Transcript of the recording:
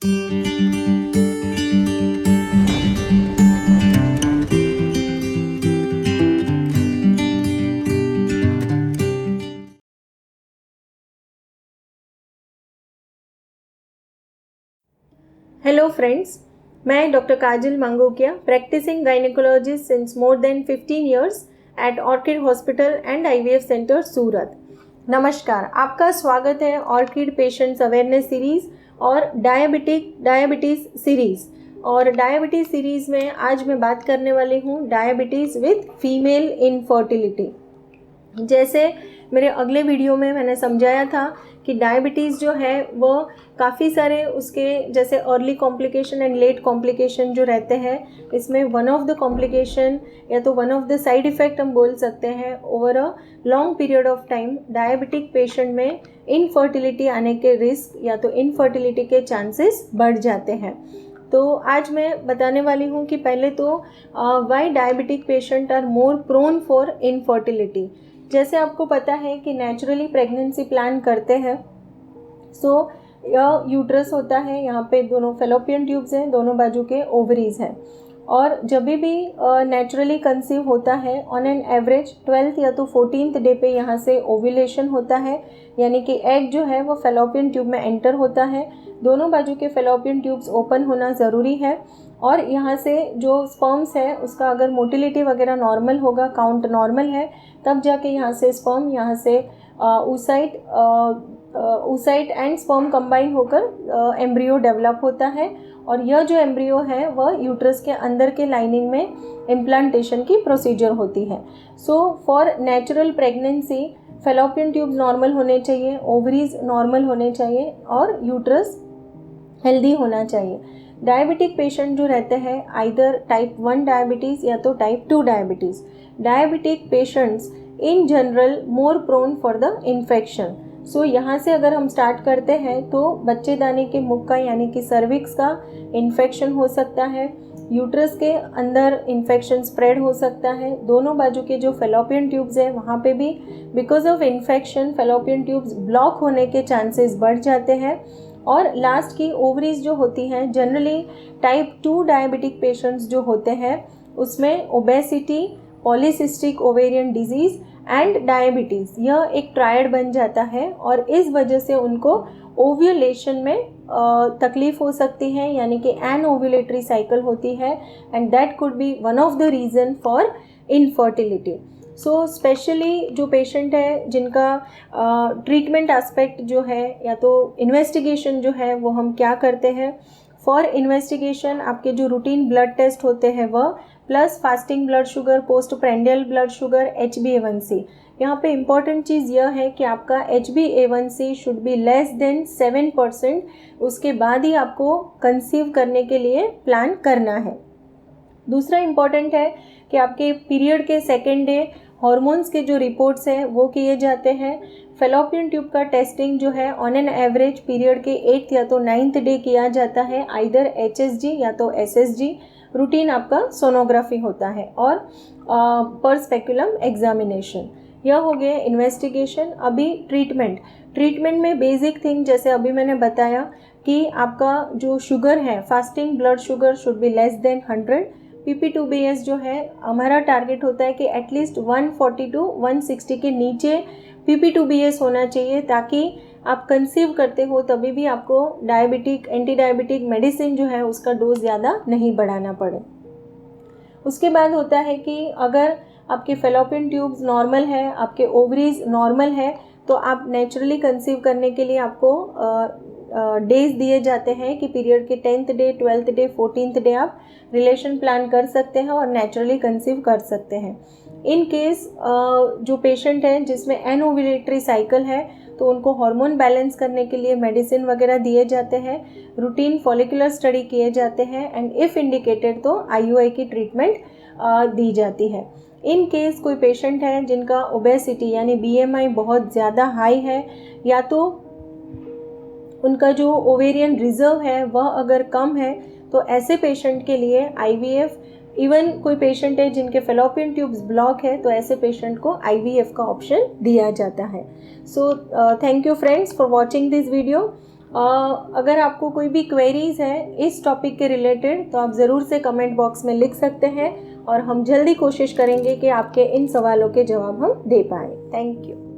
Hello friends, मैं doctor Kajal Mangukiya, practising gynaecologist since more than 15 years at Orchid hospital and IVF centre Surat. नमस्कार, आपका स्वागत है ऑर्किड पेशेंट्स अवेयरनेस सीरीज़ और diabetes series. और डायबिटीज़ सीरीज़ में आज मैं बात करने वाली हूँ डायबिटीज़ विद फीमेल इनफर्टिलिटी। जैसे मेरे अगले वीडियो में मैंने समझाया था कि डायबिटीज़ जो है वो काफ़ी सारे उसके जैसे early complication and let complication जो रहते हैं, इसमें वन ऑफ द कॉम्प्लिकेशन या तो one of the side effect हम बोल सकते हैं over a long period of time diabetic patient में इनफर्टिलिटी आने के रिस्क या तो इनफर्टिलिटी के चांसेस बढ़ जाते हैं। तो आज मैं बताने वाली हूँ कि पहले तो why diabetic patient are more prone for infertility. जैसे आपको पता है कि नेचुरली प्रेगनेंसी प्लान करते हैं, सो यह यूट्रस होता है, यहाँ पे दोनों फेलोपियन ट्यूब्स हैं, दोनों बाजू के ओवरीज हैं, और जब भी नेचुरली कंसीव होता है ऑन एन एवरेज 12th या तो 14th डे पे यहाँ से ओव्यूलेशन होता है, यानी कि एग जो है वो फेलोपियन ट्यूब में एंटर होता है। दोनों बाजू के फेलोपियन ट्यूब्स ओपन होना ज़रूरी है, और यहाँ से जो स्पर्म्स है उसका अगर मोटिलिटी वगैरह नॉर्मल होगा, काउंट नॉर्मल है, तब जाके यहाँ से स्पर्म यहाँ से oocyte एंड स्पर्म कंबाइन होकर एम्ब्रियो डेवलप होता है, और यह जो एम्ब्रियो है वह यूट्रस के अंदर के लाइनिंग में इम्प्लांटेशन की प्रोसीजर होती है। So for natural pregnancy fallopian tubes normal होने चाहिए, ओवरीज नॉर्मल होने चाहिए, और यूट्रस हेल्दी होना चाहिए। डायबिटिक पेशेंट जो रहते हैं आइदर टाइप 1 डायबिटीज़ या तो type 2 diabetes, diabetic patients in general more prone for the infection. So यहाँ से अगर हम स्टार्ट करते हैं तो बच्चेदानी के मुख का यानी कि सर्विक्स का इन्फेक्शन हो सकता है, यूट्रस के अंदर इन्फेक्शन स्प्रेड हो सकता है, दोनों बाजू के जो फेलोपियन ट्यूब्स हैं वहाँ पे भी because of infection fallopian tubes block होने के चांसेस बढ़ जाते हैं। और लास्ट की ओवरीज जो होती हैं, जनरली टाइप 2 डायबिटिक पेशेंट्स जो होते हैं उसमें obesity, polycystic ovarian disease and diabetes, यह एक ट्रायड बन जाता है, और इस वजह से उनको ओव्यूलेशन में तकलीफ़ हो सकती है, यानी कि एनओव्यूलेटरी साइकिल होती है, and that could be one of the reason for infertility. So specially जो पेशेंट है जिनका ट्रीटमेंट एस्पेक्ट जो है या तो इन्वेस्टिगेशन जो है वो हम क्या करते हैं, फॉर इन्वेस्टिगेशन आपके जो रूटीन ब्लड टेस्ट होते हैं वह, plus fasting blood sugar, post prandial blood sugar, HbA1c। यहाँ पे इम्पॉर्टेंट चीज़ यह है कि आपका HbA1c should be less than 7%, उसके बाद ही आपको कंसीव करने के लिए प्लान करना है। दूसरा इम्पॉर्टेंट है कि आपके पीरियड के सेकेंड डे हॉर्मोन्स के जो रिपोर्ट्स हैं वो किए जाते हैं। फेलोपियन ट्यूब का टेस्टिंग जो है ऑन एन एवरेज पीरियड के 8th या तो 9th डे किया जाता है, आइदर HSG या तो SSG। रूटीन आपका सोनोग्राफी होता है, और पर स्पेकुलम एग्जामिनेशन। यह हो गया इन्वेस्टिगेशन। अभी ट्रीटमेंट में बेसिक थिंग जैसे अभी मैंने बताया कि आपका जो शुगर है, fasting blood sugar should be less than 100। PP2BS जो है हमारा टारगेट होता है कि एटलीस्ट 140 to 160 के नीचे PP2BS होना चाहिए, ताकि आप कंसीव करते हो तभी भी आपको एंटी डायबिटिक मेडिसिन जो है उसका डोज ज़्यादा नहीं बढ़ाना पड़े। उसके बाद होता है कि अगर आपके फेलोपियन ट्यूब्स नॉर्मल है, आपके ओवरीज नॉर्मल है, तो आप नेचुरली कंसीव करने के लिए आपको डेज दिए जाते हैं कि पीरियड के 10th day, 12th day, 14th day आप रिलेशन प्लान कर सकते हैं और नेचुरली कंसीव कर सकते हैं। इन केस जो पेशेंट है जिसमें एनओव्यूलेटरी साइकिल है तो उनको हार्मोन बैलेंस करने के लिए मेडिसिन वगैरह दिए जाते हैं, रूटीन फॉलिकुलर स्टडी किए जाते हैं, एंड इफ़ इंडिकेटेड तो IUI की ट्रीटमेंट दी जाती है। इन केस कोई पेशेंट है जिनका ओबेसिटी यानी BMI बहुत ज़्यादा हाई है, या तो उनका जो ओवेरियन रिजर्व है वह अगर कम है, तो ऐसे पेशेंट के लिए IVF, इवन कोई पेशेंट है जिनके फेलोपियन ट्यूब्स ब्लॉक है तो ऐसे पेशेंट को IVF का ऑप्शन दिया जाता है। So thank you friends for watching this video. अगर आपको कोई भी क्वेरीज़ है इस टॉपिक के रिलेटेड तो आप ज़रूर से कमेंट बॉक्स में लिख सकते हैं और हम जल्दी कोशिश करेंगे कि आपके इन सवालों के जवाब हम दे पाएँ। Thank you.